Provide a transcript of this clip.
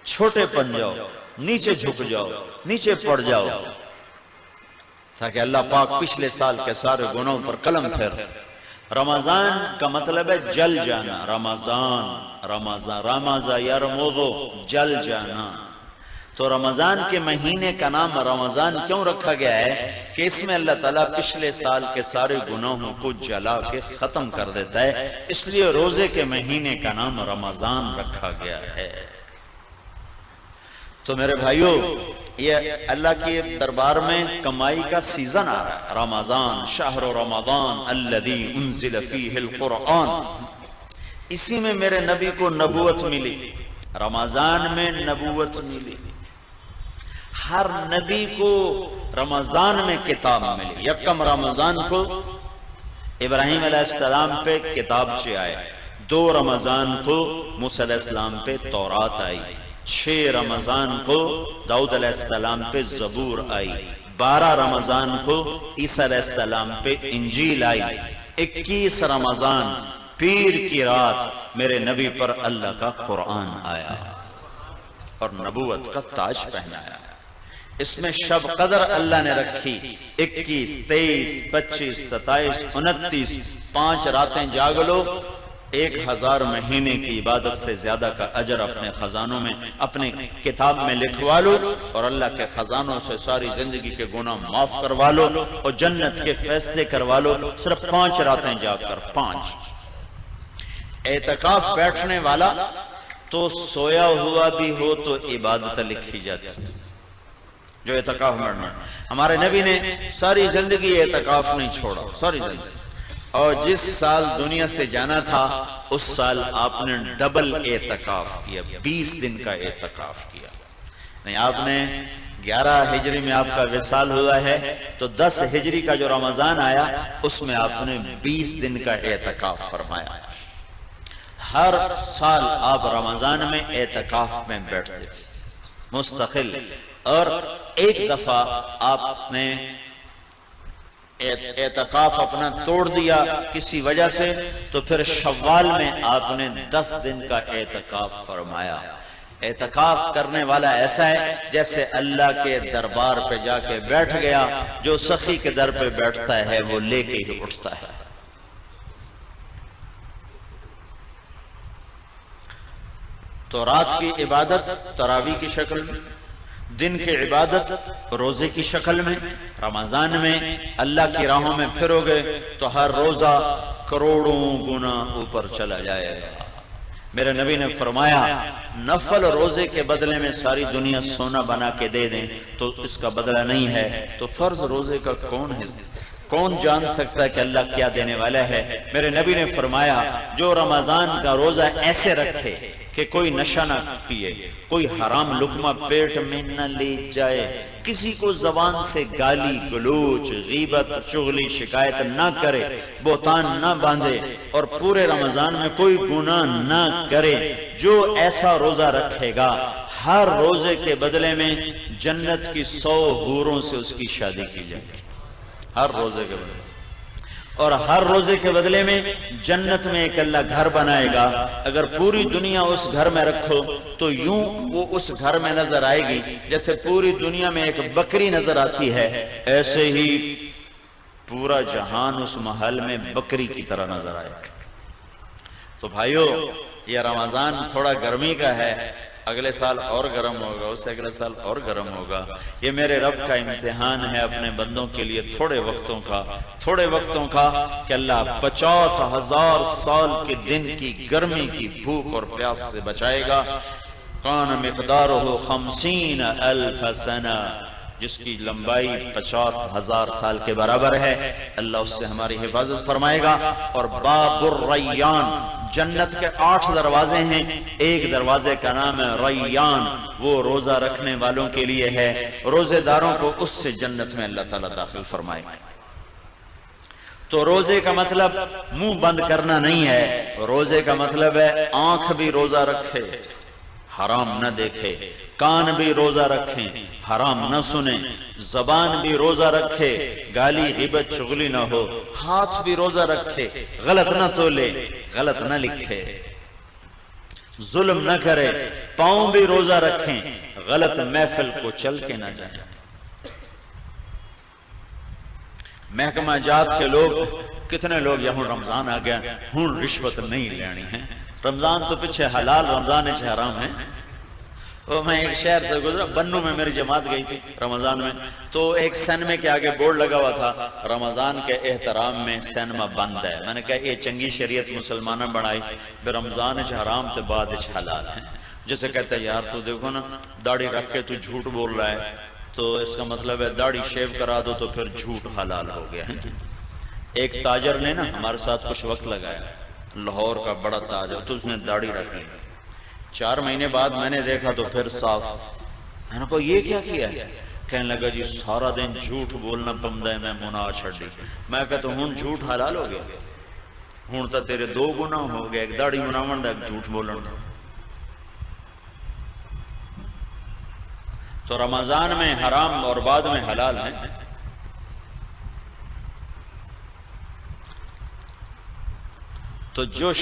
چھوٹے پن جاؤ، نیچے جھک جاؤ، نیچے پڑ جاؤ، تاکہ اللہ پاک پچھلے سال کے سارے گناہوں پر قلم پھیر۔ رمضان کا مطلب ہے جل جانا، رمضان، رمضان یرمض، جل جانا۔ تو رمضان کے مہینے کا نام رمضان کیوں رکھا گیا ہے کہ اس میں اللہ تعالیٰ پچھلے سال کے سارے گناہوں کو جلا کے ختم کر دیتا ہے، اس لیے روزے کے مہینے کا نام رمضان رکھا گیا ہے۔ تو میرے بھائیو، یہ اللہ کے دربار میں کمائی کا سیزن آ رہا ہے۔ رمضان، شہر رمضان الذی انزل فیہ القرآن، اسی میں میرے نبی کو نبوت ملی، رمضان میں نبوت ملی۔ ہر نبی کو رمضان میں کتاب ملی۔ یکم رمضان کو ابراہیم علیہ السلام پہ کتابچے آئے، 2 رمضان کو موسیٰ علیہ السلام پہ تورات آئی، 6 رمضان کو داؤد علیہ السلام پہ زبور آئی، 12 رمضان کو عیسیٰ علیہ السلام پہ انجیل آئی، 21 رمضان پیر کی رات میرے نبی پر اللہ کا قرآن آیا اور نبوت کا تاج پہنایا۔ اس میں شب قدر اللہ نے رکھی، 21، 23، 25، 27، 29، 5 راتیں جاگ لو، 1000 مہینے کی عبادت سے زیادہ کا اجر اپنے خزانوں میں، اپنے کتاب میں لکھوا لو، اور اللہ کے خزانوں سے ساری زندگی کے گناہ معاف کروا لو اور جنت کے فیصلے کروا لو، صرف 5 راتیں جاگ کر۔ 5 اعتکاف بیٹھنے والا تو سویا ہوا بھی ہو تو عبادت لکھی جاتی، جو اعتکاف میں ہمارے نبی نے ساری زندگی اعتکاف نہیں چھوڑا، ساری زندگی، اور جس سال دنیا سے جانا تھا اس سال آپ نے ڈبل اعتکاف کیا، 20 دن کا اعتکاف کیا۔ نہیں، آپ نے 11 ہجری میں آپ کا وصال ہوا ہے تو 10 ہجری کا جو رمضان آیا اس میں آپ نے 20 دن کا اعتکاف فرمایا۔ ہر سال آپ رمضان میں اعتکاف میں بیٹھتے تھے مستقل، اور ایک دفعہ آپ نے اعتکاف اپنا توڑ دیا کسی وجہ سے، تو پھر شوال میں آپ نے 10 دن کا اعتکاف فرمایا۔ اعتکاف کرنے والا ایسا ہے جیسے اللہ کے دربار پہ جا کے بیٹھ گیا، جو سخی کے در پہ بیٹھتا ہے وہ لے کے ہی اٹھتا ہے۔ تو رات کی عبادت تراویح کی شکل میں، دن کی عبادت روزے کی شکل میں۔ رمضان میں اللہ کی راہوں میں پھرو گے تو ہر روزہ کروڑوں گنا اوپر چلا جائے گا۔ میرے نبی نے فرمایا نفل روزے کے بدلے میں ساری دنیا سونا بنا کے دے دیں تو اس کا بدلہ نہیں ہے، تو فرض روزے کا کون جان سکتا ہے کہ اللہ کیا دینے والا ہے؟ میرے نبی نے فرمایا جو رمضان کا روزہ ایسے رکھے کہ کوئی نشہ نہ پیے، کوئی حرام لقمہ پیٹ میں نہ لے جائے، کسی کو زبان سے گالی گلوچ غیبت چغلی شکایت نہ کرے، بہتان نہ باندھے، اور پورے رمضان میں کوئی گناہ نہ کرے، جو ایسا روزہ رکھے گا ہر روزے کے بدلے میں جنت کی 100 حوروں سے اس کی شادی کی جائے گی، ہر روزے کے بدلے، اور ہر روزے کے بدلے میں جنت میں ایک اللہ گھر بنائے گا۔ اگر پوری دنیا اس گھر میں رکھو تو یوں وہ اس گھر میں نظر آئے گی جیسے پوری دنیا میں ایک بکری نظر آتی ہے، ایسے ہی پورا جہان اس محل میں بکری کی طرح نظر آئے گا۔ تو بھائیو، یہ رمضان تھوڑا گرمی کا ہے، اگلے سال اور گرم ہوگا، اس سے اگلے سال اور گرم ہوگا۔ یہ میرے رب کا امتحان ہے اپنے بندوں کے لیے، تھوڑے وقتوں کا کہ اللہ 50,000 سال کے دن کی گرمی کی بھوک اور پیاس سے بچائے گا۔ کان مقدارہ 50,000 سنہ، جس کی لمبائی 50,000 سال کے برابر ہے، اللہ اس سے ہماری حفاظت فرمائے گا۔ اور باب الریان، جنت کے 8 دروازے ہیں، ایک دروازے کا نام ہے ریان، وہ روزہ رکھنے والوں کے لیے ہے، روزے داروں کو اس سے جنت میں اللہ تعالیٰ داخل فرمائے گا۔ تو روزے کا مطلب منہ بند کرنا نہیں ہے، روزے کا مطلب ہے آنکھ بھی روزہ رکھے، حرام نہ دیکھے، کان بھی روزہ رکھیں، حرام نہ سنیں، زبان بھی روزہ رکھے، گالی غیبت چغلی نہ ہو، ہاتھ بھی روزہ رکھے، غلط نہ تولے، غلط نہ لکھے۔ ظلم نہ کرے، پاؤں بھی روزہ رکھیں، غلط محفل کو چل کے نہ جائیں۔ محکمہ جات کے لوگ کتنے لوگ یہاں رمضان آ گیا ہوں رشوت نہیں لینی ہے، رمضان تو پیچھے حلال، رمضان حرام ہے۔ وہ میں ایک شہر سے گزرا، بنو میں میری جماعت گئی تھی رمضان میں، تو ایک سینمے کے آگے بورڈ لگا ہوا تھا رمضان کے احترام میں سینما بند ہے۔ میں نے کہا یہ چنگی شریعت مسلمانہ بنائی، بے رمضان حرام تو بعد حلال ہے۔ جسے کہتا ہے یار تو دیکھو نا داڑھی رکھ کے تو جھوٹ بول رہا ہے، تو اس کا مطلب ہے داڑھی شیو کرا دو تو پھر جھوٹ حلال ہو گیا ہے۔ ایک تاجر نے نا ہمارے ساتھ کچھ وقت لگایا، لاہور کا بڑا تاجر، تو اس نے داڑھی رکھ لی۔ 4 مہینے بعد میں نے دیکھا تو پھر صاف۔ میں نے کہا یہ کیا کیا ہے؟ کہنے لگا جی سارا دن جھوٹ بولنا پمدا ہے، میں مناہ چھڑ دی۔ میں کہتا ہوں جھوٹ حلال ہو گیا، ہوں تو تیرے 2 گناہ ہو گئے، ایک داڑھی مناون دا ایک جھوٹ بولن دا۔ تو رمضان میں حرام اور بعد میں حلال ہے۔ تو جو